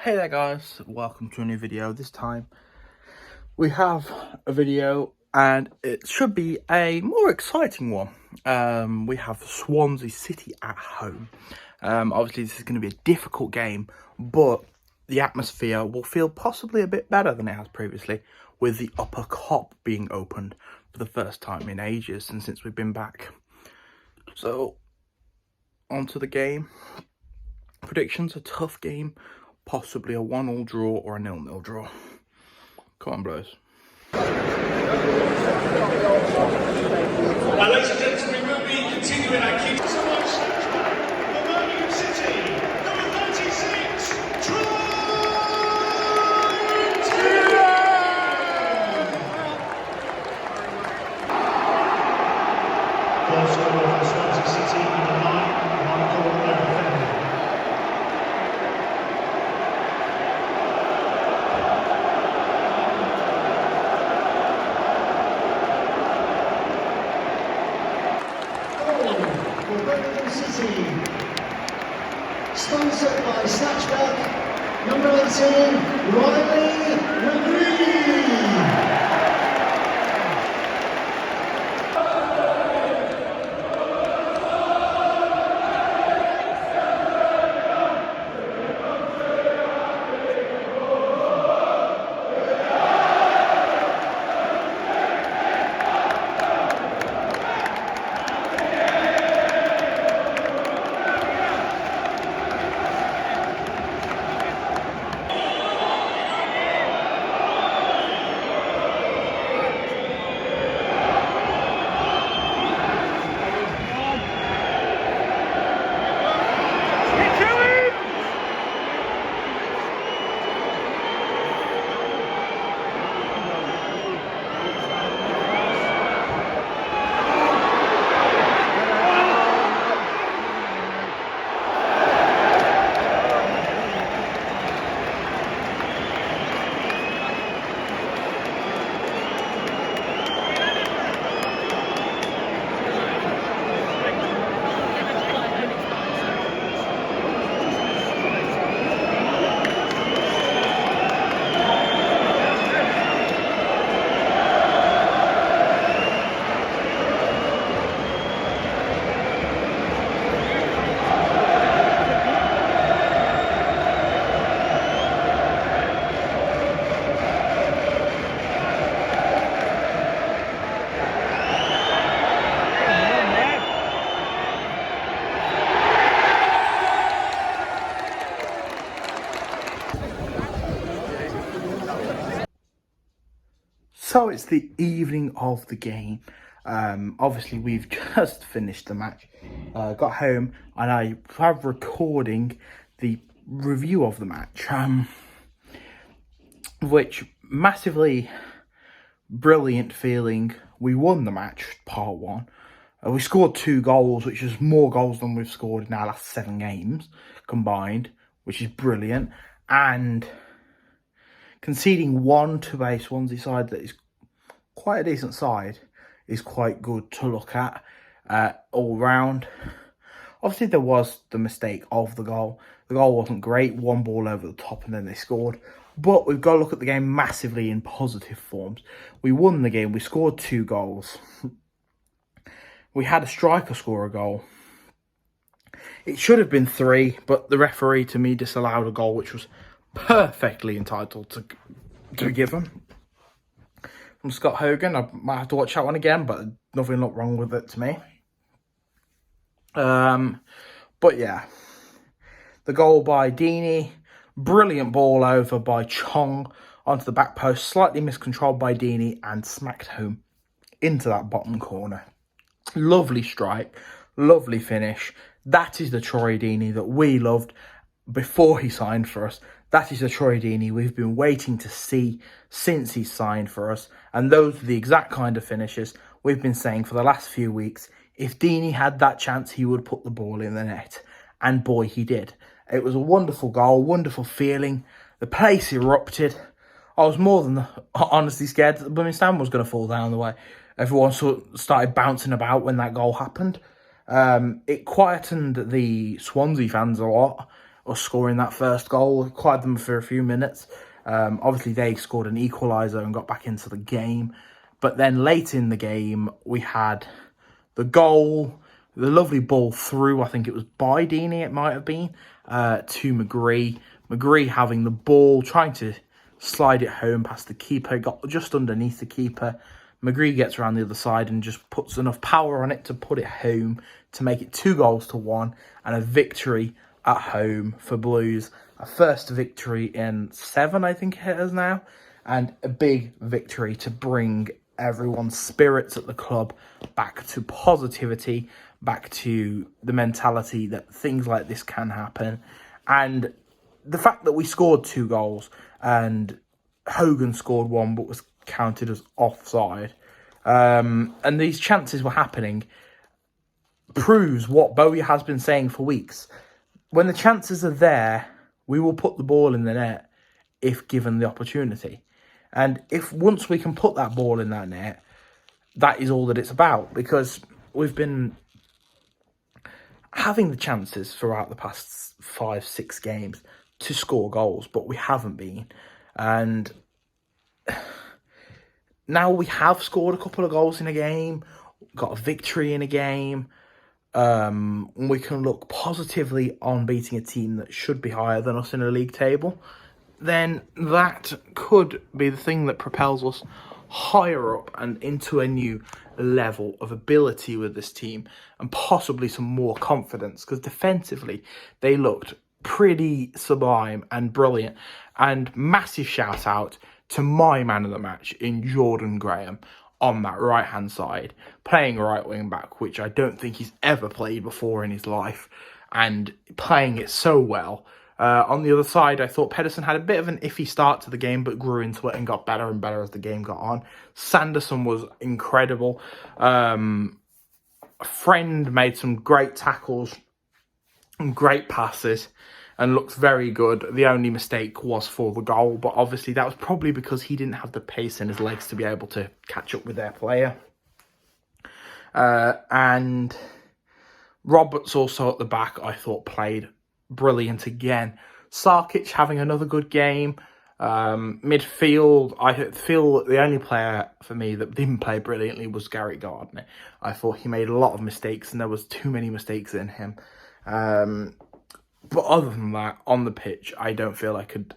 Hey there guys, welcome to a new video. This time we have a video and it should be a more exciting one. We have Swansea City at home. Obviously this is going to be a difficult game, but the atmosphere will feel possibly a bit better than it has previously, with the upper cop being opened for the first time in ages and since we've been back. So, on to the game. Predictions: a tough game, possibly a 1-1 draw or a 0-0 draw. Come on, Blues. Ladies and gentlemen, we will be continuing our keep so much for Birmingham City, number 36, Goal scorer for Swansea City, number 9, Michael Overfend. For Birmingham City, sponsored by Snatchback, number 18, Riley McGree. So it's the evening of the game. Obviously we've just finished the match. Got home and I have recording the review of the match, which massively brilliant feeling. We won the match, part one. We scored 2 goals, which is more goals than we've scored in our last 7 games combined, which is brilliant. And conceding 1 to a Swansea side that is quite a decent side is quite good to look at all round. Obviously, there was the mistake of the goal. The goal wasn't great, 1 ball over the top and then they scored. But we've got to look at the game massively in positive forms. We won the game, we scored 2 goals. We had a striker score a goal. It should have been 3, but the referee to me disallowed a goal which was perfectly entitled to give him. From Scott Hogan, I might have to watch that one again, but nothing looked wrong with it to me. But yeah, the goal by Deeney, brilliant ball over by Chong onto the back post, slightly miscontrolled by Deeney and smacked home into that bottom corner. Lovely strike, lovely finish. That is the Troy Deeney that we loved before he signed for us. That is the Troy Deeney we've been waiting to see since he signed for us. And those are the exact kind of finishes we've been saying for the last few weeks. If Deeney had that chance, he would put the ball in the net. And boy, he did. It was a wonderful goal, wonderful feeling. The place erupted. I was more than honestly scared that the Birmingham stand was going to fall down the way. Everyone sort of started bouncing about when that goal happened. It quietened the Swansea fans a lot. us scoring that first goal. Quite them for a few minutes. Obviously, they scored an equaliser and got back into the game. But then late in the game, we had the goal, the lovely ball through, I think it was by Deeney, it might have been, to McGree. McGree having the ball, trying to slide it home past the keeper, got just underneath the keeper. McGree gets around the other side and just puts enough power on it to put it home to make it 2-1 and a victory at home for Blues. A first victory in 7, I think it is now, and a big victory to bring everyone's spirits at the club back to positivity, back to the mentality that things like this can happen. And the fact that we scored 2 goals and Hogan scored 1 but was counted as offside, and these chances were happening, proves what Bowyer has been saying for weeks. When the chances are there, we will put the ball in the net if given the opportunity. And if once we can put that ball in that net, that is all that it's about. Because we've been having the chances throughout the past 5-6 games to score goals, but we haven't been. And now we have scored a couple of goals in a game, got a victory in a game. We can look positively on beating a team that should be higher than us in a league table. Then that could be the thing that propels us higher up and into a new level of ability with this team and possibly some more confidence, because defensively they looked pretty sublime and brilliant. And massive shout out to my man of the match in Jordan Graham on that right hand side, playing right wing back, which I don't think he's ever played before in his life, and playing it so well. On the other side, I thought Pedersen had a bit of an iffy start to the game, but grew into it and got better and better as the game got on. Sanderson was incredible. Friend made some great tackles and great passes and looked very good. The only mistake was for the goal, but obviously that was probably because he didn't have the pace in his legs to be able to catch up with their player. And Roberts also at the back, I thought, played brilliant again. Sarkic having another good game. Midfield, I feel the only player for me that didn't play brilliantly was Garrett Gardner. I thought he made a lot of mistakes and there was too many mistakes in him. But other than that, on the pitch, I don't feel I could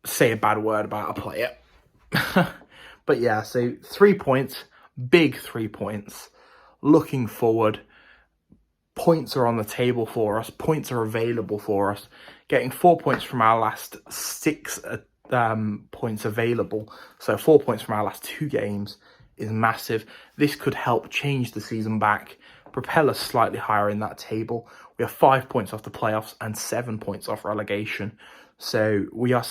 say a bad word about a player. But yeah, so 3 points, big 3 points. Looking forward, points are on the table for us. Points are available for us. Getting 4 points from our last 6 points available. So 4 points from our last 2 games is massive. This could help change the season back, propel us slightly higher in that table. We are 5 points off the playoffs and 7 points off relegation. So we are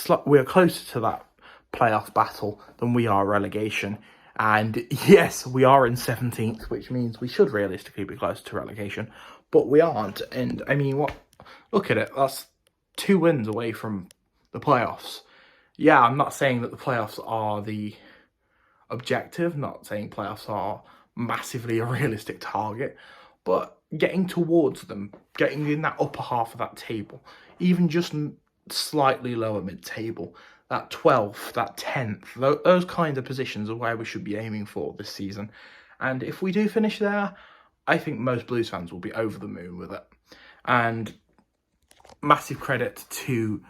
closer to that playoff battle than we are relegation. And yes, we are in 17th, which means we should realistically be close to relegation, but we aren't. And I mean, look at it. That's 2 wins away from the playoffs. Yeah, I'm not saying that the playoffs are the objective, not saying playoffs are massively a realistic target, but getting towards them, getting in that upper half of that table, even just slightly lower mid-table, that 12th, that 10th, those kinds of positions are where we should be aiming for this season. And if we do finish there, I think most Blues fans will be over the moon with it. And massive credit to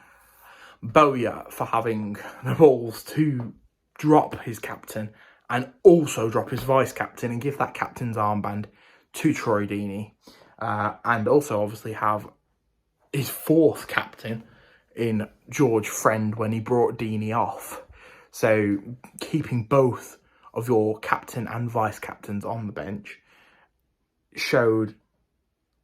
Bowyer for having the balls to drop his captain and also drop his vice-captain and give that captain's armband to Troy Deeney. And also obviously have his 4th captain in George Friend when he brought Deeney off. So keeping both of your captain and vice-captains on the bench showed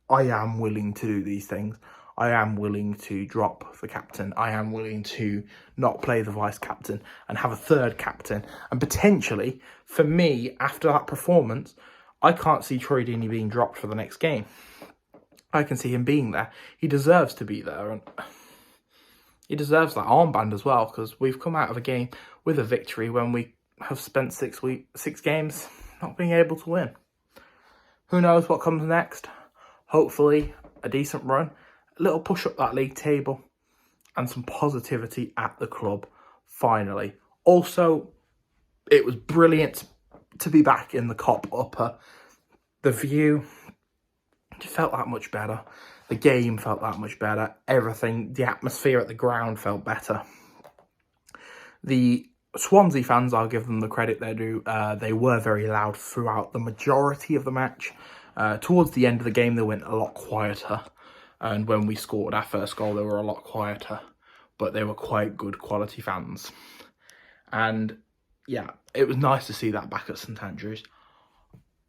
I am willing to do these things. I am willing to drop the captain. I am willing to not play the vice-captain and have a 3rd captain. And potentially, for me, after that performance, I can't see Troy Deeney being dropped for the next game. I can see him being there. He deserves to be there. And he deserves that armband as well, because we've come out of a game with a victory when we have spent 6 games not being able to win. Who knows what comes next? Hopefully, a decent run. a little push up that league table and some positivity at the club, finally. Also, it was brilliant to be back in the Cop Upper. The view felt that much better. The game felt that much better. Everything, the atmosphere at the ground felt better. The Swansea fans, I'll give them the credit they do. They were very loud throughout the majority of the match. Towards the end of the game, they went a lot quieter. And when we scored our first goal, they were a lot quieter. But they were quite good quality fans. And yeah, it was nice to see that back at St Andrews.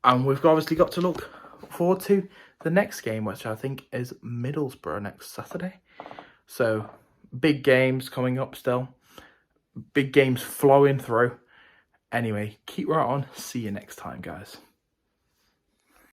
And we've obviously got to look forward to the next game, which I think is Middlesbrough next Saturday. So, big games coming up still. Big games flowing through. Anyway, keep right on. See you next time, guys.